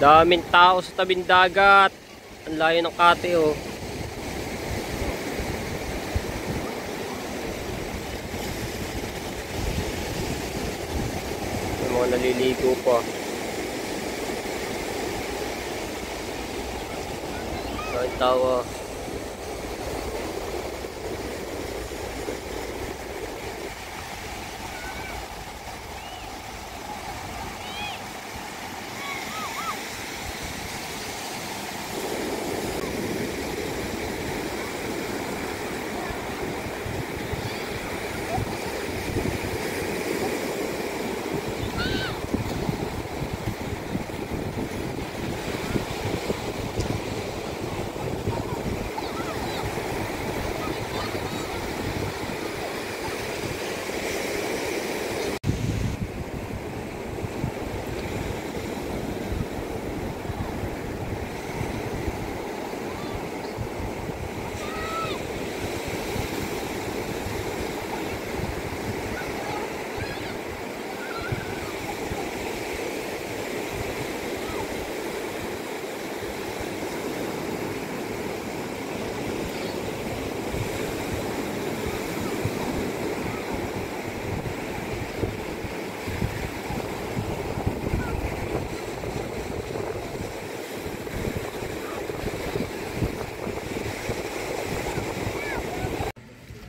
Daming tao sa tabing dagat. Ang layo ng kate oh. May mga naliligo pa. Daming tao ah.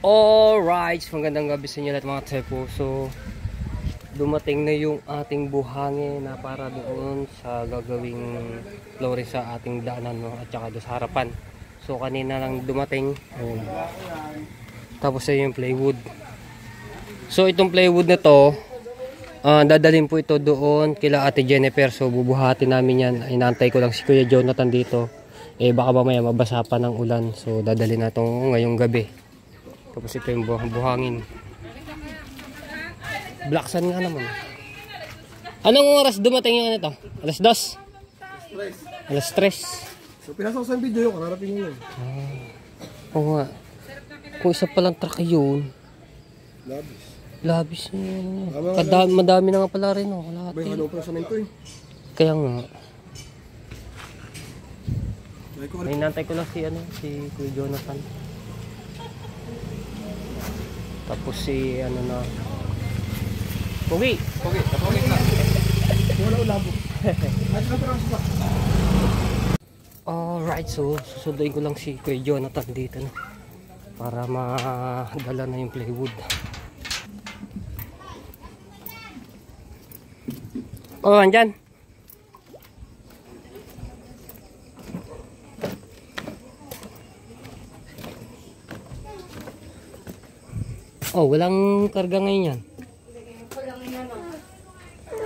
Alright, magandang gabi sa inyo lahat mga tepo. So, dumating na yung ating buhangin na para doon sa gagawing flooring sa ating daanan, no? At saka doon sa harapan. So, kanina lang dumating. Ayun. Tapos ay yung plywood. So, itong plywood na to, dadalhin po ito doon kila Ate Jennifer. So, bubuhatin namin yan. Inaantay ko lang si Kuya Jonathan dito. Baka mamaya mabasa pa ng ulan. So, dadalhin na ito ngayong gabi. Tapos ito yung buhangin. Blacksan nga naman. Anong oras dumating yung ano ito? Alas 2? Alas 3. So pinasok sa video yung kararating yun. Oo nga. Kung isa palang truck yun. Labis. Labis yun. Madami na nga pala rin. Oh. May halo pa sa nito eh. Kaya nga. Hinantay ko lang si Kuya Jonathan. Tapos si ano na Pogi na. Wala ulabo. Alright, so susunduin ko lang si Kuya Jonathan dito na para madala na yung plywood. Oh, andyan. Oh, walang karga ngayon yan.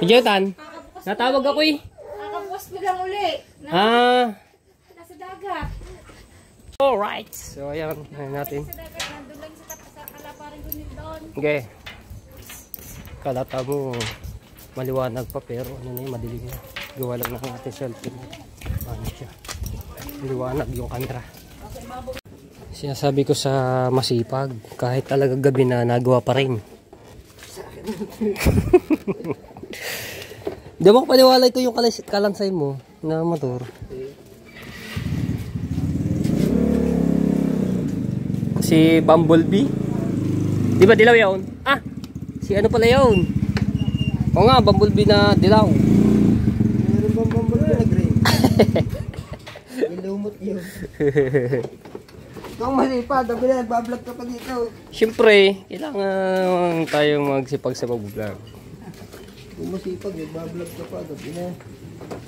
Jonathan, natawag ako eh. Kakabukas ko lang uli. Nasa dagat. Alright. So, ayan natin. Sa dagat, nandun lang sa kalaparin ko doon. Okay. Kalata mo, maliwanag pa pero ano na yun, madilim na. Gawa lang ng ating cellphone. Ano siya? Maliwanag yung camera. Sinasabi ko sa masipag, kahit talaga gabi na nagawa pa rin. Di mo paniwala ito yung kalansay mo na motor. Si Bumblebee. Di ba dilaw yun? Ah! Si ano pala yun? O nga, Bumblebee na dilaw. Meron bang Bumblebee na gray? Ilumot yun. Kung masipag, dabi na nagbablog ka pa dito. Siyempre, kailangan tayong magsipag sa pag-vlog. Kung masipag, nagbablog ka pa, dabi na.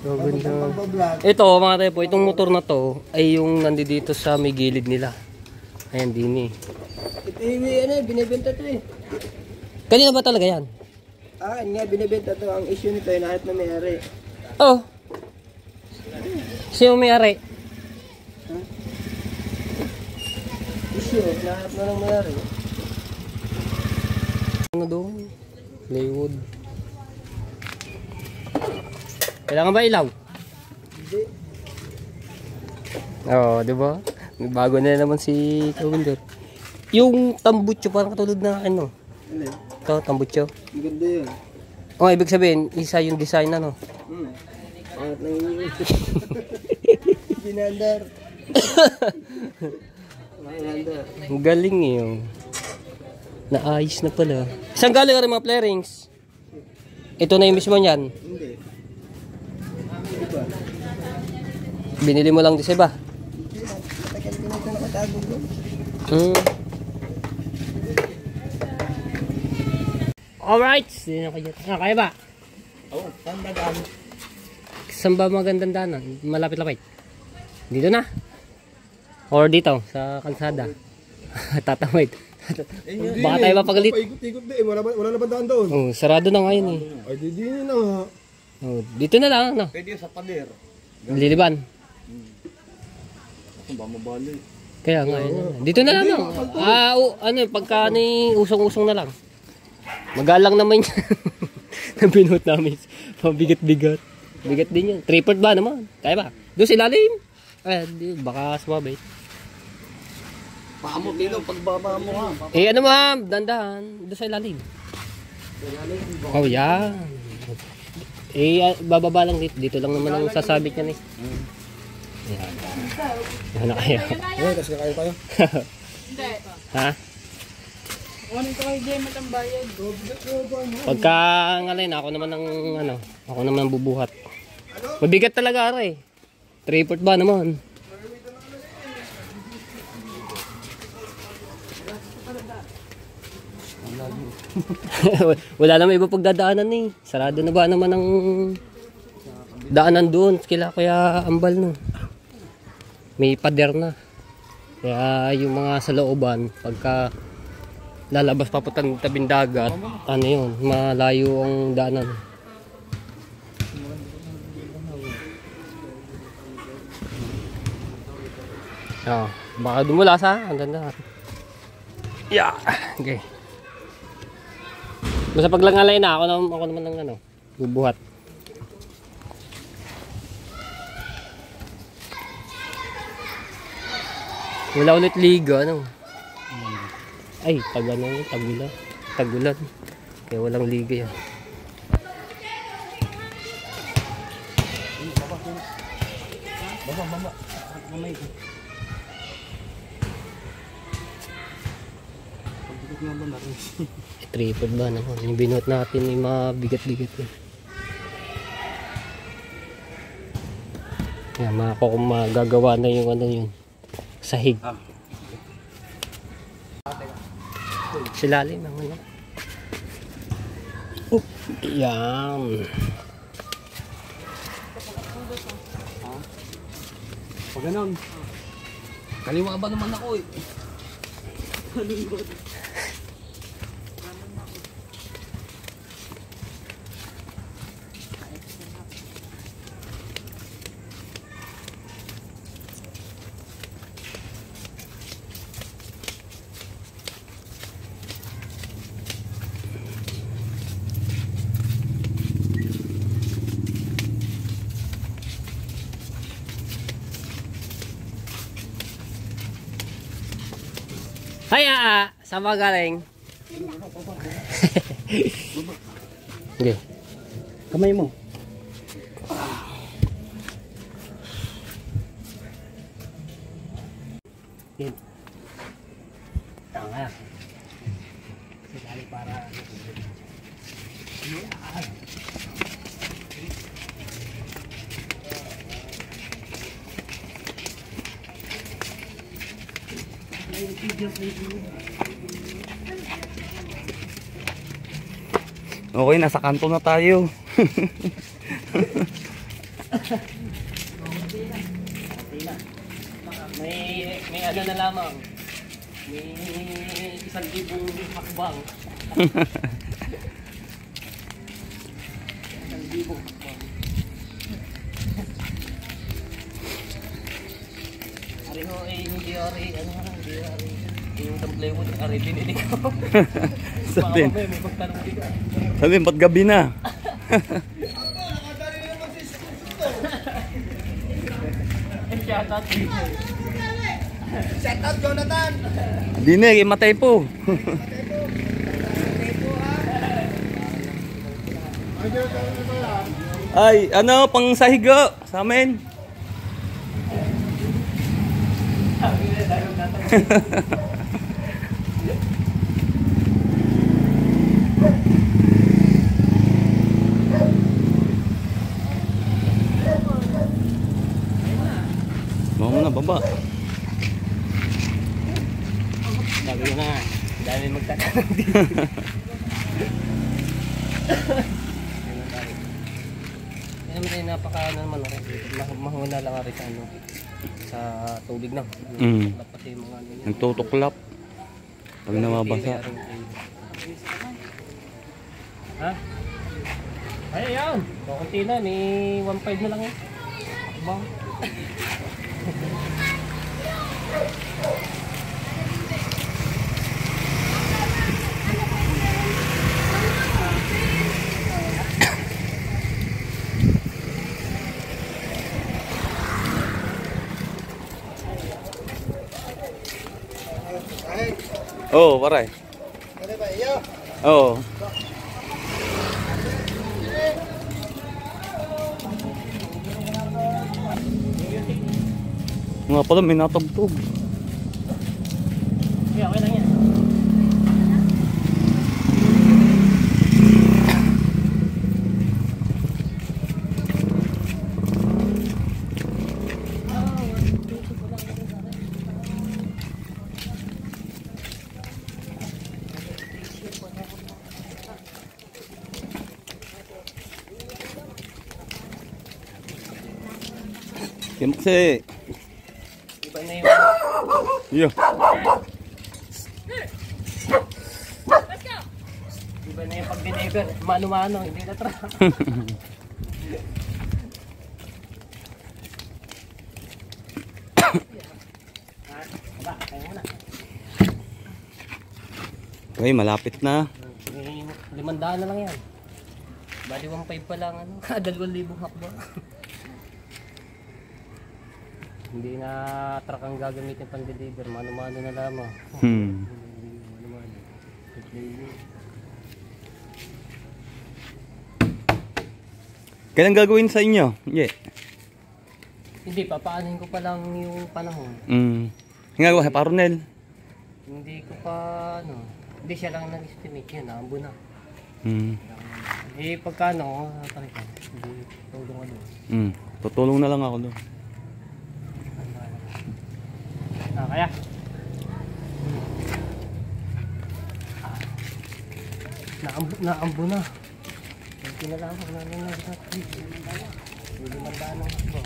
So, ganda. Ito mga tepo, itong motor na to ay yung nandito sa may gilid nila. Ayan din eh. Ito yung binibenta to eh. Kanina ba talaga yan? Nga, binibenta to. Ang issue nito ay nahat na may-ari. Oh. Sino may-ari? Issue, nahat na lang may-ari. Ano doon? Plywood. Kailangan ba ilaw? Hindi. Oo, di ba? May bago na naman si Kawinder. Yung tambutso parang katulad na akin, no? Ano? Ito, tambutso. Ang ganda yun. Oh, ibig sabihin, isa yung design na, no? Pangat ng inyo. Ginandar. Ginandar. Ang galing eh. Oh. Naayos na pala. Saan galing ka rin mga flarings? Ito na yung mismo niyan. Hindi. Diba? Binili mo lang di sa iba. Matagal din ito nakatago doon. Alright. Sino kayo? Kaya ba? Oo, saan dagaan? Saan ba magandang daanan? Malapit-lapit. Dito na. Or dito, sa kalsada. Tatawid. Baka tayo mapagalit. Paikot-ikot din. Wala na ba daan doon? Oh, sarado na ngayon eh. Ay, di na nga. Oh, dito na lang. No? Pwede sa pader. Liliban. Kung ba mabali? Kaya nga yun. Dito na lang. No? Ano, pagka usong-usong na lang. Magalang naman yan. Nabinuot namin. Pabigat-bigat. Bigat din yan. Tripod ba naman? Kaya ba? Doon sa ilalim. Baka sumabay. Paamot dito, pagbaba mo ha. Ano ma'am? Dandahan. Doon sa ilalim. Oh, yan. Bababa lang dito. Dito lang naman ang sasabit yan eh. Yan. Yan na kayo. Kasi kakain tayo. Hindi. Ha? Kunin ko kay Jay matambayan. Pagka ngalay na ako naman ako naman ang bubuhat. Mabigat talaga ara eh. Tripod ba naman? Wala naman iba pagdadaanan eh. Sarado na ba naman ang daanan doon? Kaya ambal no. May pader na. Kaya yung mga sa looban pagka lalabas papuntang tabing dagat, ano yun, malayo ang daanan. Baka dumulas ha, ang ganda. Yeah, okay. Basta paglangalay na, ako naman ng bubuhat. Wala ulit liga, Ay, tagulan. Kaya walang liga yan. Baba. Mamay. Tripod ba naman? Yung binuot natin yung mabigat-bigat yun. Yan, magagawa na yung yun. Sahig. Silalim ang ano. Yan. Pag ganun. Kaliwa ba naman ako eh? Hay saan ba galing? Okay. Kamay mo. Yan. Tanga. Sekali para Okay, nasa kanto na tayo. may ano na lamang. May 1,000 hakbang. 1,000 hakbang. Ari ho hindi yung template mo ari binili ko. Sabihin. May pagtanong dito. Sabihin, ba't gabi na? Shout out Jonathan! Di na, matay po. Ay, Jonathan, ano ba yan? Ay, ano, pang sahigo sa amin. Mau mo na, baba. Sabi ko na, dami magtatanong dito. Hindi naman tayo napaka naman mahuna lang rin sa ano, sa tubig na. Pati yung mga ano yun. Nagtutuklap. Pag namabasa. Ha? Ay, ayan. Kunti na, may 1.5 na lang yun. Bang. Oh, paray. Oh. Nga pala, may natagtog. Okay, okay lang yan. Kimse. Iba na yung... Yo. Iba na yung pag-deliver. Mano-mano, hindi na tra. Okay, malapit na. 500 na lang yan. Bali 1.5 pa lang ano. 2,000 hakba. Hindi na truck ang gagamitin pang deliver. Mano-mano na lamang. Mano-mano. Kailan gagawin sa inyo? Yeah. Hindi, papaanin ko pa lang yung panahon. Hingagawa kay Parnel. Hindi ko pa ano. Hindi siya lang nag-estimate yan. Naambo na. Eh pagkano, talaga. Hindi tulong ano. Tutulong na lang ako doon. Kaya? Naambo na. Hindi na lang ako nangyayari. Hindi mandaan ng hakbo.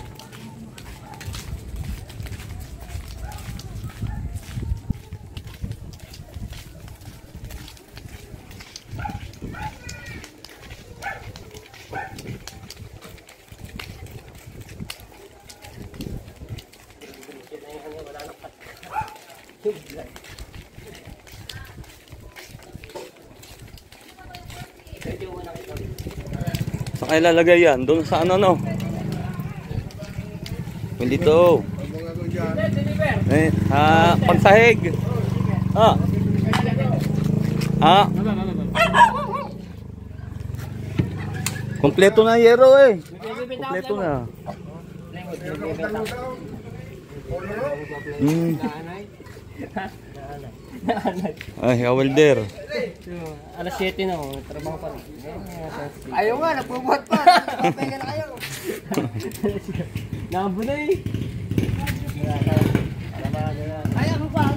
Saan kayo lalagay yan? Doon sa ano no? Dito. Pansahig. Kompleto na yero eh. Kompleto na. Ay, welder. Alas 7 na, trabaho pa rin. Ayaw nga, nagbubuhat pa. Pahinga na kayo. Naambo na eh. Ayaw mo pa.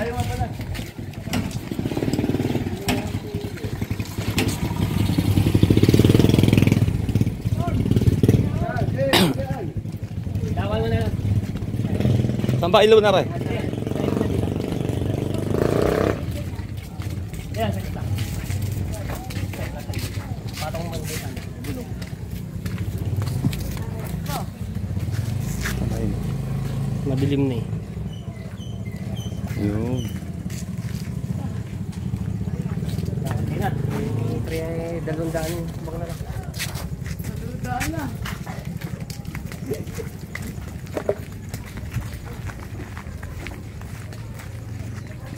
Ayaw mo pala. Tawag mo na. Saan ba ilaw na rin? Yan, sakit lang. Patong mo ang bulong. Madilim na eh. Yun. Hindi na. 200 baka na lang. 200 na.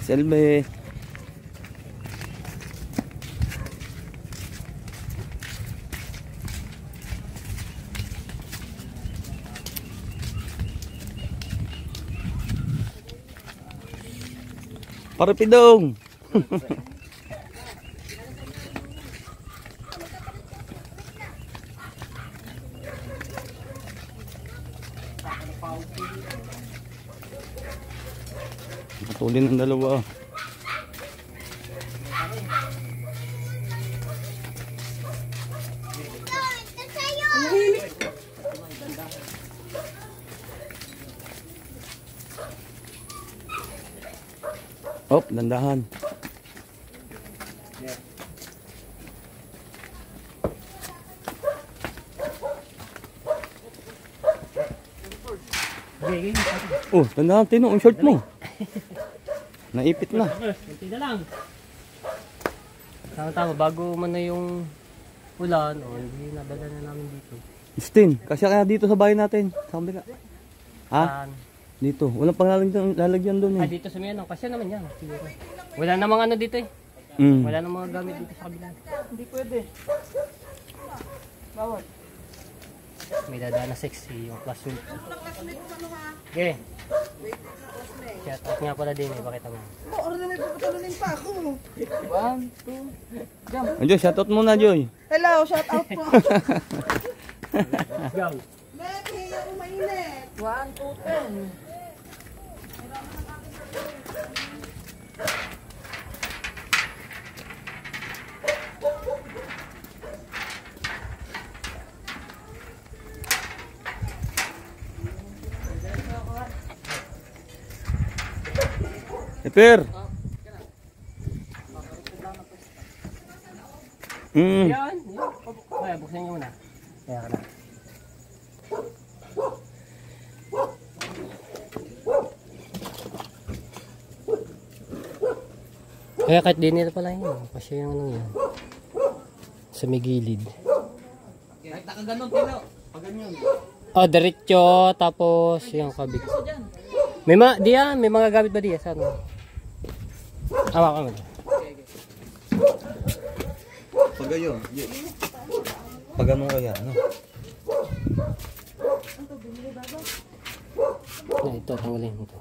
Selbe. Parapidong. Matulin ang dalawa. Hop, dandahan. Oh, dandahan Tino, ang short mo. Naipit na. Kunti na lang. Tama-tama, bago man na yung ulan, hindi nadala na namin dito. Justin, kasya kaya dito sa bahay natin. Sa kabila. Ha? Dito. Walang lalagyan doon eh. Dito sa Mianong, kasi naman yan. Siguro. Wala namang ano dito eh. Wala namang mga gamit dito sa kabila. Hindi pwede. Bawal. May dadaan na sexy yung classmate. Okay. Shout out nga pala din eh, pakita mo. Or na may papatalunin pa ako. 1, 2, jump. Joy, shoutout muna, Joy. Hello, shout out po. Go! Baby, ako mainit. 1, 2, 10. Eper. Yan! Kaya, buksan niyo muna. Kaya ka na. Kaya kahit din nila pala yun. Kasi yung ano yan. Sa may gilid. Kahit nakaganon, Tino. Pag ganyan. Oh, diretso. Tapos yung kabig. May may mga gamit ba diya? Saan mo? Awa ka mo. Pag gayon. Pag ganun kaya, ano? Ito, tanggalin mo ito.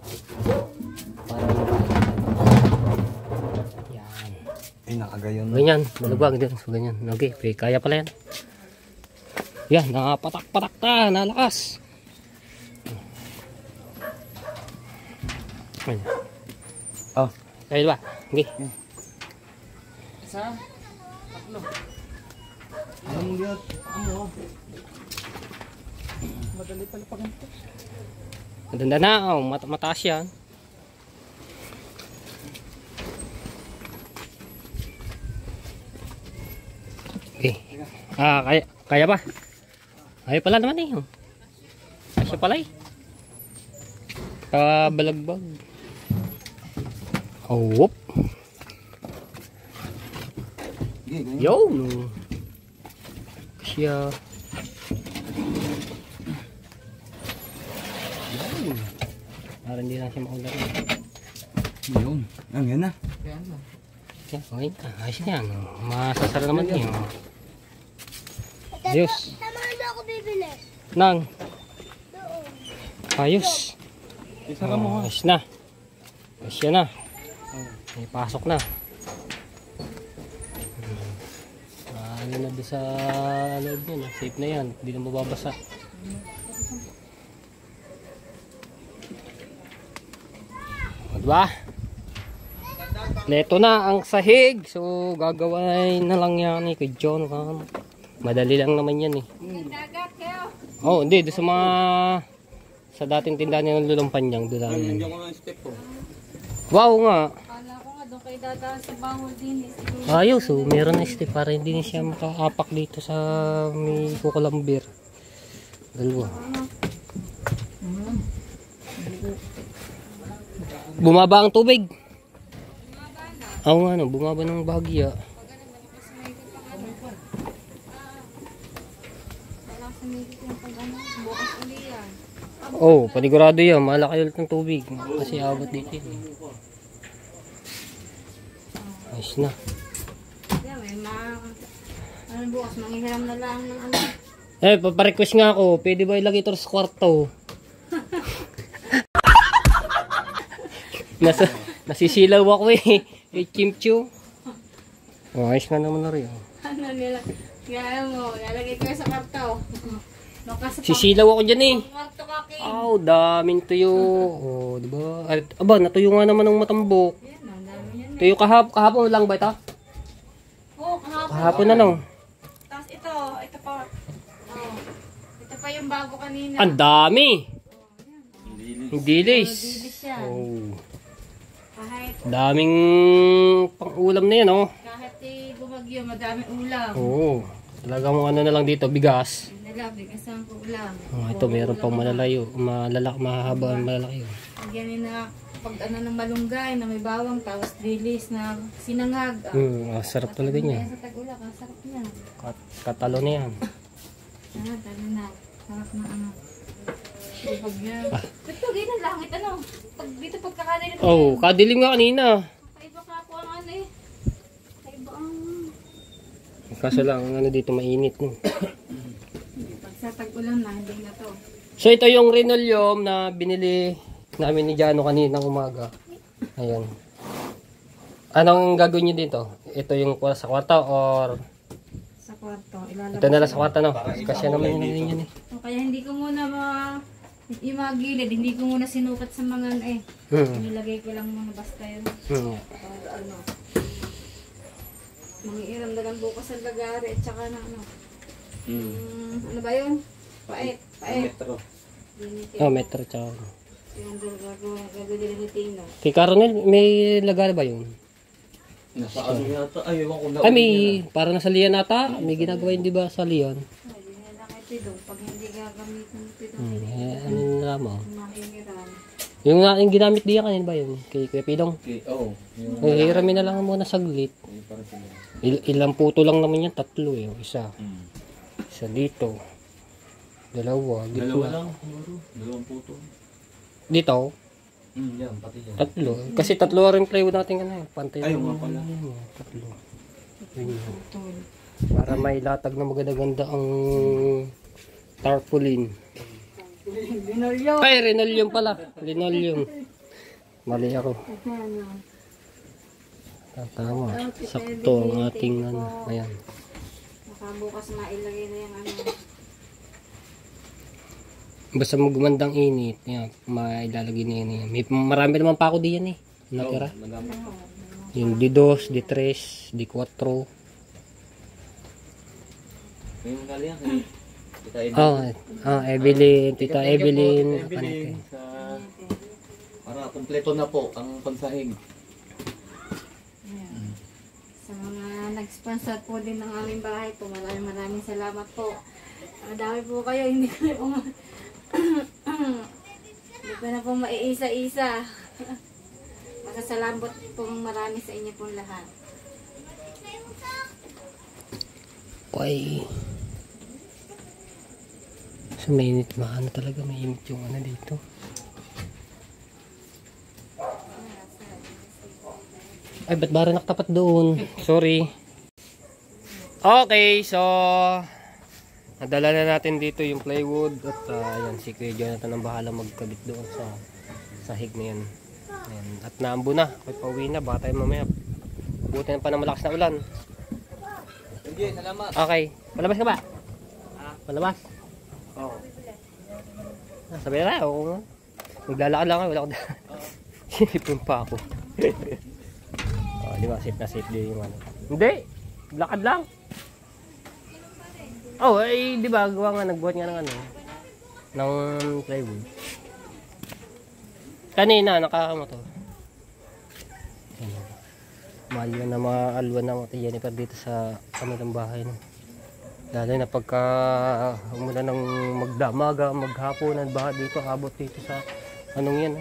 Para yan. Ay, nakagayon na. Ganyan, malugwag din. So, ganyan. Okay, kaya pala yan. Yan, nakapatak-patak na, nalakas. Ayan. Oh. Kaya ba? Okay. Isa, tatlo. Anong yun? Ano? Madali pala pag ganito. Maganda na, oh, mataas yan. Okay. Kaya ba? Kaya pala naman eh. Oh. Kaya pala eh. Balagbag. Oh, whoop. Yo. Siya. Parang hindi lang siya makulat. Yun. Ang yan na. Yan na. Yan, okay. Ayos na yan. Masasara naman yan. Ayos. Samahan mo ako bibili. Nang. Ayos. Isara mo ha. Ayos na. Ayos yan na. May pasok na. Ano na doon sa loob niya. Safe na yan. Hindi na mababasa. Diba? Leto na ang sahig. So gagawin na lang yan eh kay John. Madali lang naman yan eh. Dagat kayo. Oh, hindi. Doon sa mga sa dating tindahan niya ng Lulumpanyang. Doon lang yan. Wow nga. Kala ko nga doon kayo dadaan sa bangol din. Ayos. So meron na step para hindi na siya makaapak dito sa may kukulambir. Dalawa. Bumaba ang tubig. Oo nga no, bumaba ng bahagya. Oh, panigurado yan. Malaki ulit ng tubig. Kasi abot dito yun. Ayos na. Yeah, may ano bukas, manghihiram na lang ng ano. Eh, paparequest nga ako. Pwede ba ilagay ito sa kwarto? Nasisilaw ako eh. May chimchu. Oh, ayos nga naman na rin. Ano nila? Kaya mo, lalagay ko sa karto. Sisilaw ako dyan eh. Karto ka, King. Oh, daming tuyo. Oh, di ba? Aba, natuyo nga naman ng matambok. Yan, ang dami yan. Tuyo kahapon lang ba ito? Oo, kahapon. Kahapon na no. Tapos ito pa. Oh, ito pa yung bago kanina. Ang dami. Hindi lis. Bilis yan. Oh, Kahit, daming pang-ulam na yan oh. kahit bumagyo, madaming ulam. Oo. Talagang ano na lang dito, bigas. Nalabi, kasang ulam. Oh, ito meron pang malalayo, mahaba, malalaki. Ganyan na pag ano ng malunggay na may bawang, tapos dilis na sinangag. Sarap talaga niya. Sa tag-ula, sarap niya. Katalo na yan. Talo na. Sarap na ano. Pag yan. Ito, ganyan langit ano. Pag dito pagkakanin ito. Oh, kadilim nga kanina. Kaiba ka po ang ano eh. Kaiba ang... Kaso lang, ano dito mainit no. Pag sa tag-ulan na, hindi na to. So ito yung linoleum na binili namin ni Jano kaninang umaga. Ayan. Anong gagawin niyo dito? Ito yung sa kwarto or Sa kwarto. Ilalabas. ito na lang sa kwarto no? Kasi naman yun yan eh. So, kaya hindi ko muna yung mga gilid, hindi ko muna sinukat sa mga ano eh. Nilagay ko lang muna basta yun. Para ano. Mangiiram na lang bukas sa lagari at saka na ano. Ano ba yun? Paet. Metro. Oh, metro tsaka. Yung gagawin ni Tino. Kay Caronel, may lagari ba yun? Nasa ano yata? Ay, ewan ko na. Ay, may para nasa liyan ata. May ginagawa yun di ba sa liyan? Hindi na lang kay Tidong. Pag hindi gagamitin ni Tidong, Ano na mo? makikiram. Yung ginamit diyan kanina ba yun? Kay Kuya Pidong? Okay, oo. Hiramin na lang muna saglit. Para sila. Ilang puto lang naman yan? 3 eh. Isa. Isa dito. Dalawa. Dalawa Gitna. lang. Dalawang puto. Dito. Yan, pati yan. 3. Kasi 3 rin plywood natin ano. Pantay. Ay, nga pala. 3. Yun. Para may latag na maganda-ganda ang tarpaulin. Binolyo. Ay, linoleum pala. Linoleum. Mali ako. Tama. Sakto ang ating ano. Ayan. Nakabukas mailagay na yung ano. Basta magumandang init. Ayan. Mailalagay na yan. Marami naman pa ako diyan eh. Natira. Yung D2, D3, D4. May mga yan. Evelyn. Tita Evelyn. Evelyn. Para kumpleto na po ang pansahig. Sa mga nag-sponsor po din ng aming bahay po, maraming salamat po. Madami po kayo, hindi ko na po maiisa-isa. Masasalamat po marami sa inyo pong lahat. Okay. So mainit maano talaga, mainit yung ano dito. Ay, ba't bara nakatapat doon? Sorry. Okay, so nadala na natin dito yung plywood at ayan, si Kuya Jonathan ang bahala magkabit doon sa sahig na yan. Ayan. At naambo na, ako'y pauwi na, baka tayo mamaya. Buti na pa ng malakas na ulan. Sige, salamat. Okay, palabas ka ba? Palabas? Oo. Sabi na tayo, maglalakad lang ako, wala ko na. Sinipin pa ako. Di ba, safe na safe din yung ano. Hindi, lakad lang. Oh, eh, di ba, gawa nga, nagbuhat nga ng ano, ng plywood. Kanina, nakakamotor. Mahal yun na mga alwan ng Jennifer dito sa kanilang bahay. No? Lalo na pagka umulan ng magdamaga, maghapon, baha dito, abot dito sa anong yan.